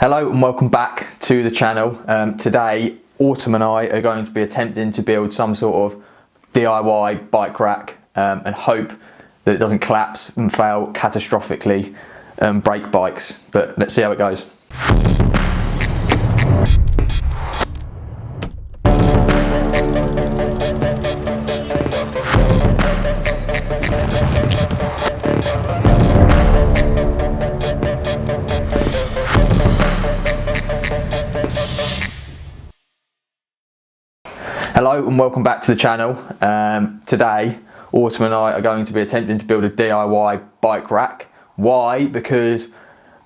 Hello and welcome back to the channel. Today, Autumn and I are going to be attempting to build some sort of DIY bike rack and hope that it doesn't collapse and fail catastrophically and break bikes. But let's see how it goes. Hello and welcome back to the channel. Today, Autumn and I are going to be attempting to build a DIY bike rack. Why? Because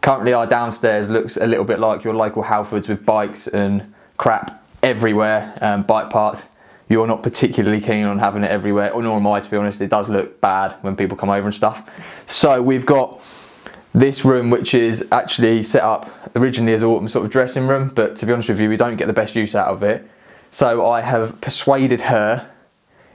currently our downstairs looks a little bit like your local Halfords with bikes and crap everywhere, bike parts. You're not particularly keen on having it everywhere, or nor am I, to be honest. It does look bad when people come over and stuff. So we've got this room, which is actually set up originally as Autumn's sort of dressing room, but to be honest with you, we don't get the best use out of it. So I have persuaded her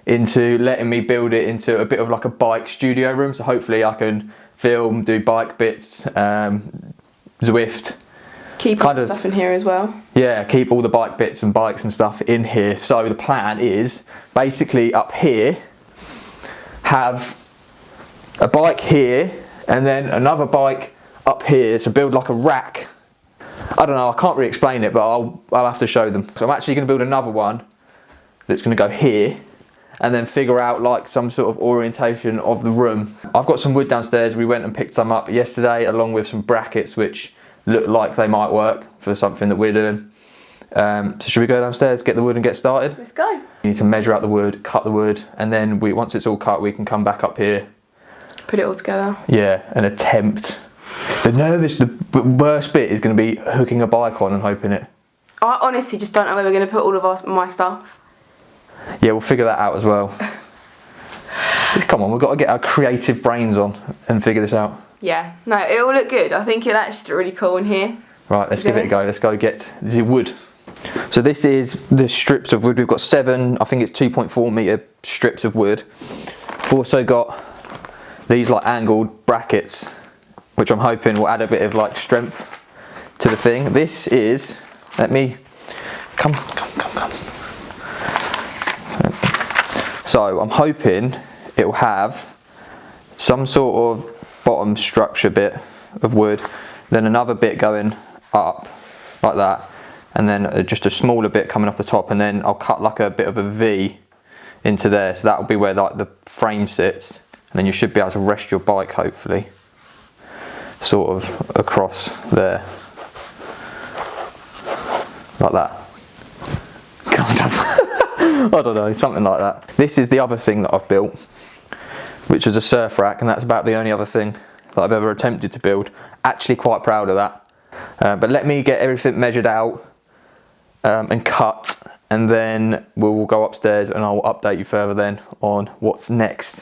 into letting me build it into a bit of like a bike studio room. So hopefully I can film, do bike bits, Zwift. Keep all the stuff in here as well. Yeah, keep all the bike bits and bikes and stuff in here. So the plan is basically up here, have a bike here and then another bike up here to build like a rack. I don't know, I can't really explain it, but I'll have to show them. So I'm actually going to build another one that's going to go here and then figure out like some sort of orientation of the room. I've got some wood downstairs. We went and picked some up yesterday along with some brackets which look like they might work for something that we're doing. So should we go downstairs, get the wood and get started? Let's go. We need to measure out the wood, cut the wood, and then once it's all cut we can come back up here. Put it all together. Yeah, and attempt. The worst bit is going to be hooking a bike on and hoping it. I honestly just don't know where we're going to put all of my stuff. Yeah, we'll figure that out as well. Come on, we've got to get our creative brains on and figure this out. Yeah, no, it will look good. I think it'll actually look really cool in here. Right, let's give it a go. Let's go get the wood. So this is the strips of wood. We've got 7, I think it's 2.4 metre strips of wood. We've also got these like angled brackets, which I'm hoping will add a bit of like strength to the thing. This is, let me, come. So I'm hoping it will have some sort of bottom structure bit of wood, then another bit going up like that, and then just a smaller bit coming off the top, and then I'll cut like a bit of a V into there. So that'll be where like the frame sits, and then you should be able to rest your bike hopefully. Sort of across there, like that. I don't know, something like that. This is the other thing that I've built, which is a surf rack, and that's about the only other thing that I've ever attempted to build. Actually quite proud of that. But let me get everything measured out and cut, and then we'll go upstairs and I'll update you further then on what's next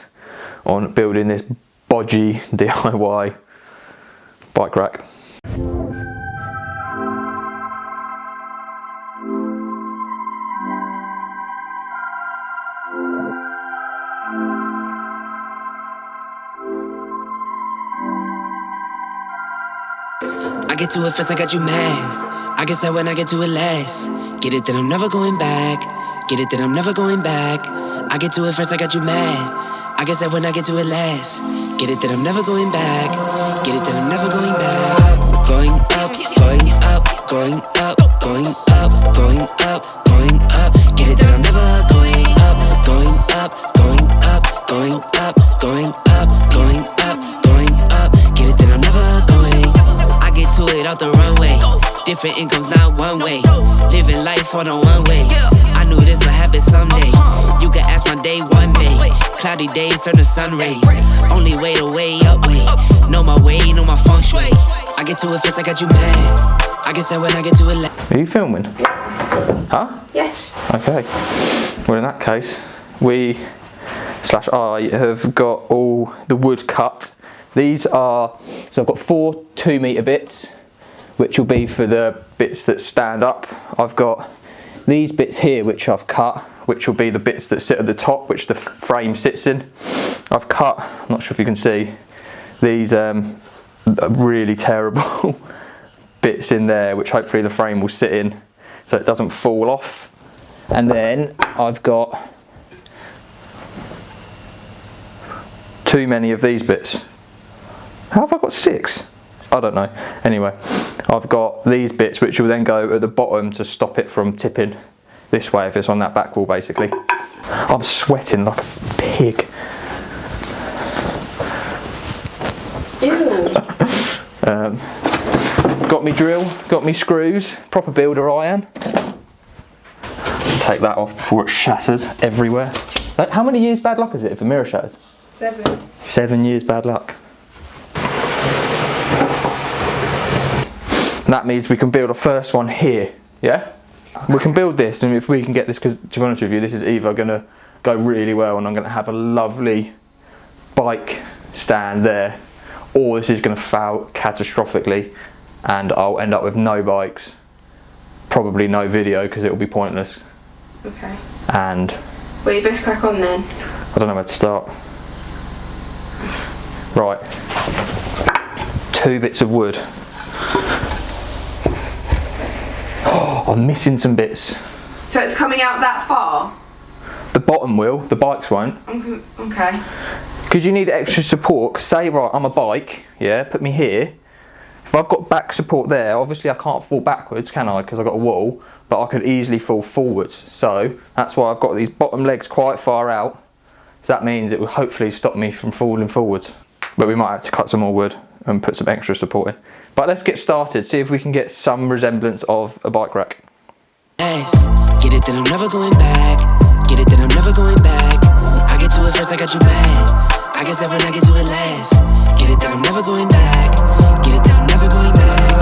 on building this bodgy DIY bike rack. I get to it first, I got you mad. I guess that when I get to it last. Get it, then I'm never going back. Get it, then I'm never going back. I get to it first, I got you mad. I guess that when I get to it last. Get it, then I'm never going back. Get it, then I'm never going back. Going up, going up, going up, going up, going up, going up. Get it, then I'm never going up, going up, going up, going up, going up, going up, going up. Get it, then I'm never going. I get to it out the runway. Different incomes, not one way. Living life on a one way. I knew this would happen someday. You can ask my day one day. Cloudy days turn to sun rays. Only way to way up way. Know my way, know my feng shui. I get to it first, I got you mad. I guess that when I get to it. Are you filming? Huh? Yes. Okay. Well, in that case, I have got all the wood cut. These are, so I've got 4 2-metre bits, which will be for the bits that stand up. I've got these bits here which I've cut, which will be the bits that sit at the top, which the frame sits in. I've cut, I'm not sure if you can see, these really terrible bits in there which hopefully the frame will sit in so it doesn't fall off. And then I've got too many of these bits. How have I got 6? I don't know. Anyway, I've got these bits which will then go at the bottom to stop it from tipping this way if it's on that back wall basically. I'm sweating like a pig. Ew. Got me drill, got me screws, proper builder I am. Take that off before it shatters everywhere. Like, how many years bad luck is it if a mirror shatters? 7. 7 years bad luck. And that means we can build a first one here, yeah? We can build this, and if we can get this, because to be honest with you, this is either going to go really well and I'm going to have a lovely bike stand there, or this is going to fail catastrophically and I'll end up with no bikes, probably no video because it will be pointless. Okay. And Well, you best crack on then. I don't know where to start. Right, 2 bits of wood. Oh, I'm missing some bits. So it's coming out that far? The bottom will, the bikes won't. Okay. Because you need extra support. 'Cause say, right, I'm a bike, yeah, put me here. If I've got back support there, obviously I can't fall backwards, can I? Because I've got a wall, but I could easily fall forwards. So that's why I've got these bottom legs quite far out. So that means it will hopefully stop me from falling forwards. But we might have to cut some more wood and put some extra support in. But let's get started, see if we can get some resemblance of a bike rack. Yes. Get it, then I'm never going back. Get it, then I'm never going back. I get to it first, I got you mad. I guess that when I get to it last. Get it, then I'm never going back. Get it, then I'm never going back.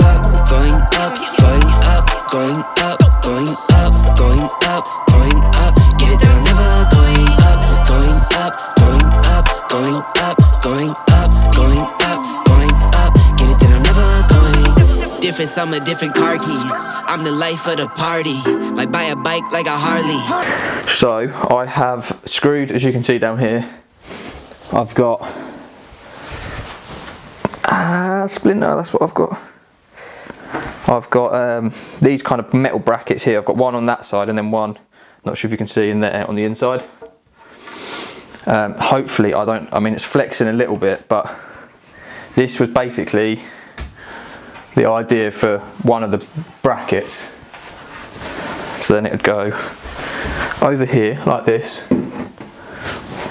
Going up, going up, going up, going up, going up, going up. Get it, then I'm never going up, going up, going up, going up, going up, going up, going up. Get it, then I'm never going. Different summer, different car keys. I'm the life of the party. Might buy a bike like a Harley. So I have screwed, as you can see down here, I've got splinter, that's what I've got. I've got these kind of metal brackets here. I've got one on that side and then one, not sure if you can see in there on the inside. Hopefully I mean it's flexing a little bit, but this was basically the idea for one of the brackets. So then it would go over here like this.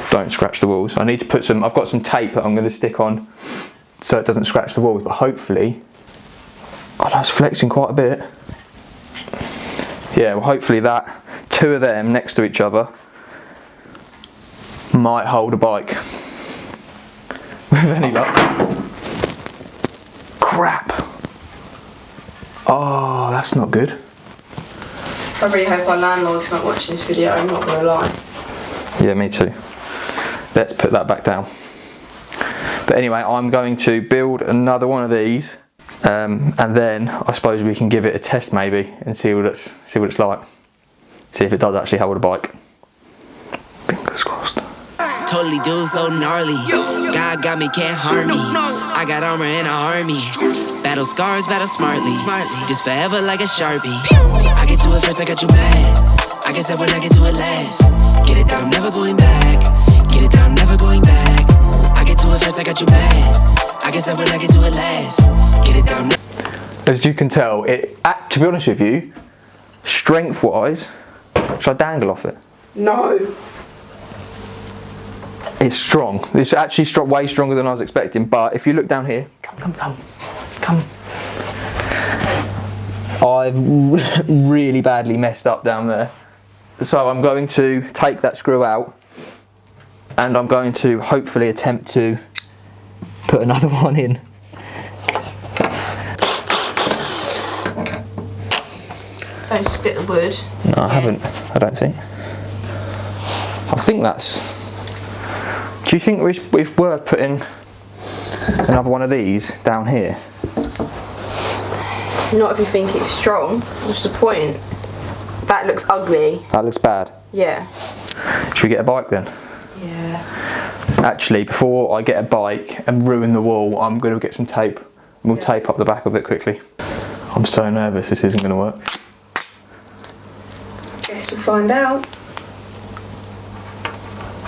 Don't scratch the walls. I need to put some, I've got some tape that I'm going to stick on so it doesn't scratch the walls, but hopefully, oh, that's flexing quite a bit. Yeah, well hopefully that, 2 of them next to each other might hold a bike. With any luck. Crap. Oh, that's not good. I really hope our landlord's not watching this video, I'm not going to lie. Yeah, me too. Let's put that back down. But anyway, I'm going to build another one of these, and then I suppose we can give it a test maybe and see what it's like. See if it does actually hold a bike. Fingers crossed. Totally do so gnarly. God got me, can't harm me. I got armor and an army. Battle scars, battle smartly. Just forever like a Sharpie. I get to it first, I got you mad. I guess that when I get to it last. Get it, that I'm never going back. Get it, that I'm never going back. I get to it first, I got you mad. I guess that when I get to it last. Get it, that I'm never. As you can tell, to be honest with you, strength-wise, should I dangle off it? No. It's strong. It's actually way stronger than I was expecting. But if you look down here, come. I've really badly messed up down there. So I'm going to take that screw out, and I'm going to hopefully attempt to put another one in. Don't split the wood. No, I haven't. I don't think. I think that's. Do you think it's worth putting another one of these down here? Not if you think it's strong. What's the point? That looks ugly. That looks bad. Yeah. Should we get a bike then? Yeah. Actually, before I get a bike and ruin the wall, I'm going to get some tape. We'll tape up the back of it quickly. I'm so nervous this isn't going to work. Guess we'll find out.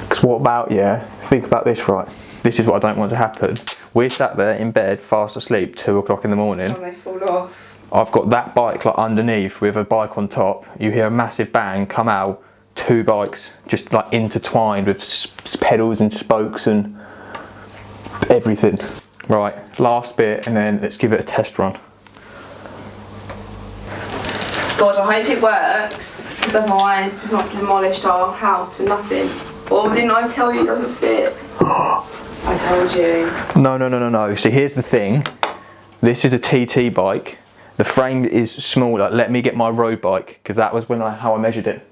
Because what about, yeah, think about this, right? This is what I don't want to happen. We're sat there in bed, fast asleep, 2 o'clock in the morning. Oh, they fall off. I've got that bike like underneath with a bike on top. You hear a massive bang come out, 2 bikes just like intertwined with pedals and spokes and everything. Right, last bit and then let's give it a test run. God, I hope it works, because otherwise we've not demolished our house for nothing. Or didn't I tell you it doesn't fit? I told you. No. So here's the thing. This is a TT bike. The frame is smaller. Let me get my road bike, because that was how I measured it.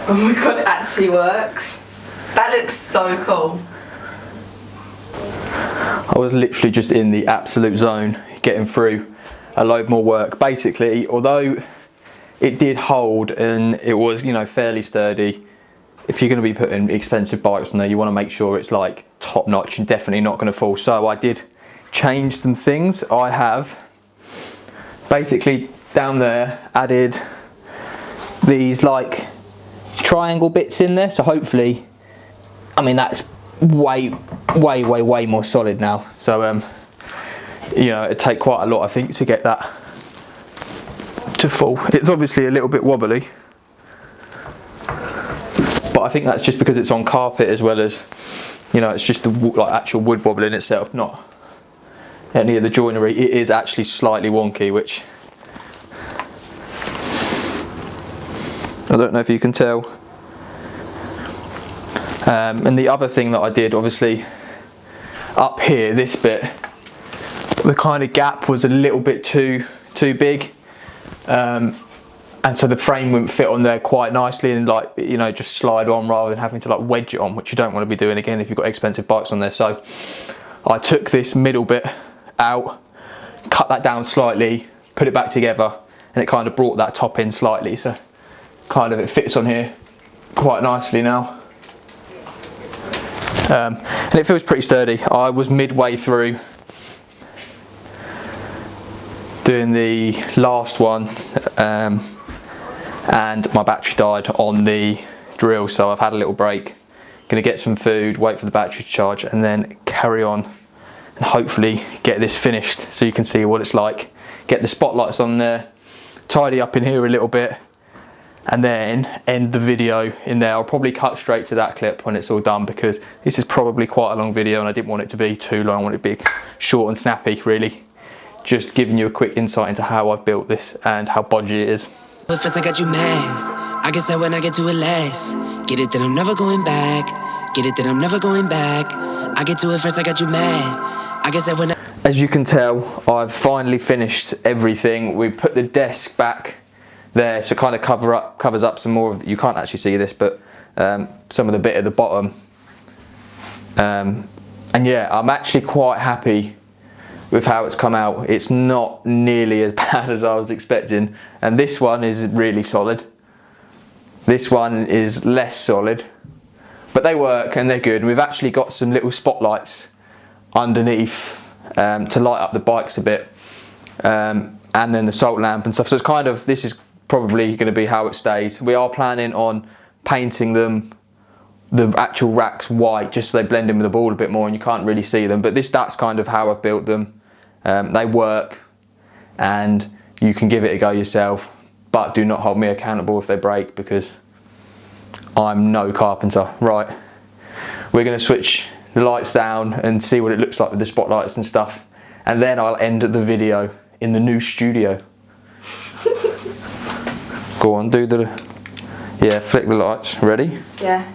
Oh my god, it actually works. That looks so cool. I was literally just in the absolute zone, getting through a load more work. Basically, although it did hold and it was, you know, fairly sturdy, if you're going to be putting expensive bikes on there, you want to make sure it's like top notch and definitely not going to fall. So I did change some things. I have basically down there added these like triangle bits in there. So hopefully, I mean, that's way more solid now. So you know, it'd take quite a lot, I think, to get that to fall. It's obviously a little bit wobbly, but I think that's just because it's on carpet as well as, you know, it's just the like actual wood wobbling itself, not any of the joinery. It is actually slightly wonky, which I don't know if you can tell. And the other thing that I did, obviously, up here, this bit, the kind of gap was a little bit too big, and so the frame wouldn't fit on there quite nicely, and like, you know, just slide on rather than having to like wedge it on, which you don't want to be doing again if you've got expensive bikes on there. So I took this middle bit out, cut that down slightly, put it back together, and it kind of brought that top in slightly, so kind of it fits on here quite nicely now. And it feels pretty sturdy. I was midway through doing the last one, and my battery died on the drill, so I've had a little break. Gonna get some food, wait for the battery to charge, and then carry on and hopefully get this finished so you can see what it's like. Get the spotlights on there, tidy up in here a little bit, and then end the video in there. I'll probably cut straight to that clip when it's all done, because this is probably quite a long video and I didn't want it to be too long. I want it to be short and snappy, really. Just giving you a quick insight into how I've built this and how bodgy it is. But first I got you mad. I guess that when I get to it last. Get it that I'm never going back. Get it that I'm never going back. I get to it first I got you mad. I guess that when As you can tell, I've finally finished everything. We put the desk back there to kind of covers up some more of, you can't actually see this, but some of the bit at the bottom. And yeah, I'm actually quite happy with how it's come out. It's not nearly as bad as I was expecting, and this one is really solid. This one is less solid, but they work and they're good. And we've actually got some little spotlights underneath to light up the bikes a bit, and then the salt lamp and stuff. So it's kind of, this is probably going to be how it stays. We are planning on painting them, the actual racks, white, just so they blend in with the ball a bit more and you can't really see them. But that's kind of how I've built them. They work and you can give it a go yourself, but do not hold me accountable if they break, because I'm no carpenter. Right, we're going to switch the lights down and see what it looks like with the spotlights and stuff, and then I'll end the video in the new studio. Go on, do the, yeah, flick the lights. Ready? Yeah.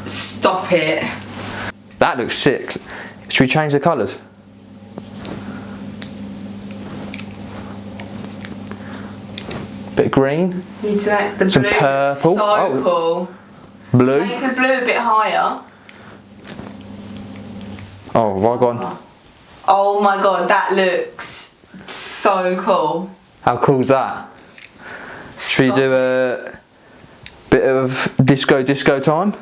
Stop it. That looks sick. Should we change the colours? Bit of green. Need to make the Some blue purple. so Oh. cool. Blue. Make the blue a bit higher. Oh, have I gone? Oh my god, that looks so cool. How cool is that? Should we do Bit of disco time.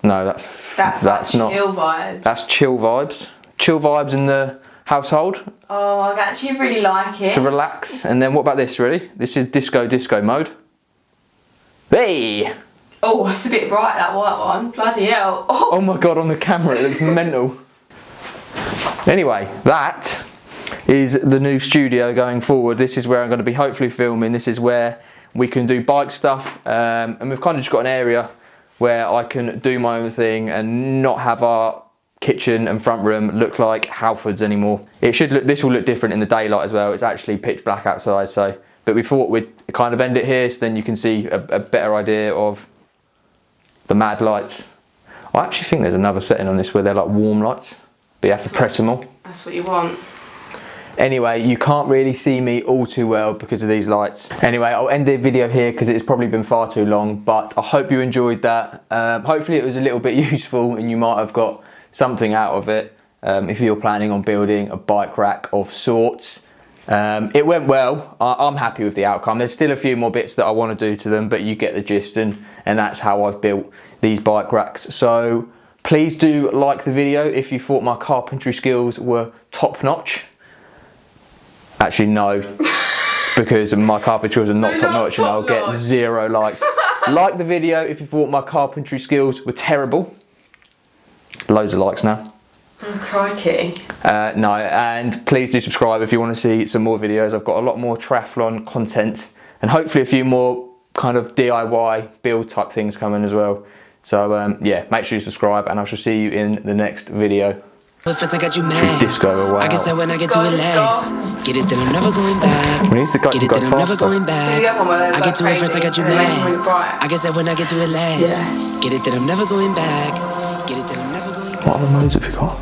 No, that's like not. chill vibes. That's chill vibes. Chill vibes in the household. Oh, I actually really like it. To relax. And then what about this, really? This is disco mode. Hey! Oh, it's a bit bright, that white one. Bloody hell. Oh my god, on the camera it looks mental. Anyway, that is the new studio going forward. This is where I'm going to be hopefully filming. This is where we can do bike stuff. And we've kind of just got an area where I can do my own thing and not have our kitchen and front room look like Halfords anymore. This will look different in the daylight as well. It's actually pitch black outside, so. But we thought we'd kind of end it here so then you can see a better idea of the mad lights. I actually think there's another setting on this where they're like warm lights, but you have to press them all. That's what you want. Anyway, you can't really see me all too well because of these lights. Anyway, I'll end the video here because it's probably been far too long, but I hope you enjoyed that. Hopefully it was a little bit useful and you might have got something out of it if you're planning on building a bike rack of sorts. It went well. I'm happy with the outcome. There's still a few more bits that I want to do to them, but you get the gist, and that's how I've built these bike racks. So please do like the video if you thought my carpentry skills were top notch. Actually no, because my carpentry are not top notch and I'll get 0 likes. Like the video if you thought my carpentry skills were terrible. Loads of likes now. Oh, crikey. No, and please do subscribe if you want to see some more videos. I've got a lot more triathlon content and hopefully a few more kind of DIY build type things coming as well. So yeah, make sure you subscribe and I shall see you in the next video. First I got you mad. Disco, wow. I guess that when I get to it last. Get it, then I'm never going back. We need to go, get it, then I'm never going back. I get to it first, I got you mad. I guess that when I get to it last. Get it, then I'm never going back. Get it, then I'm never going back. What other modes have you got?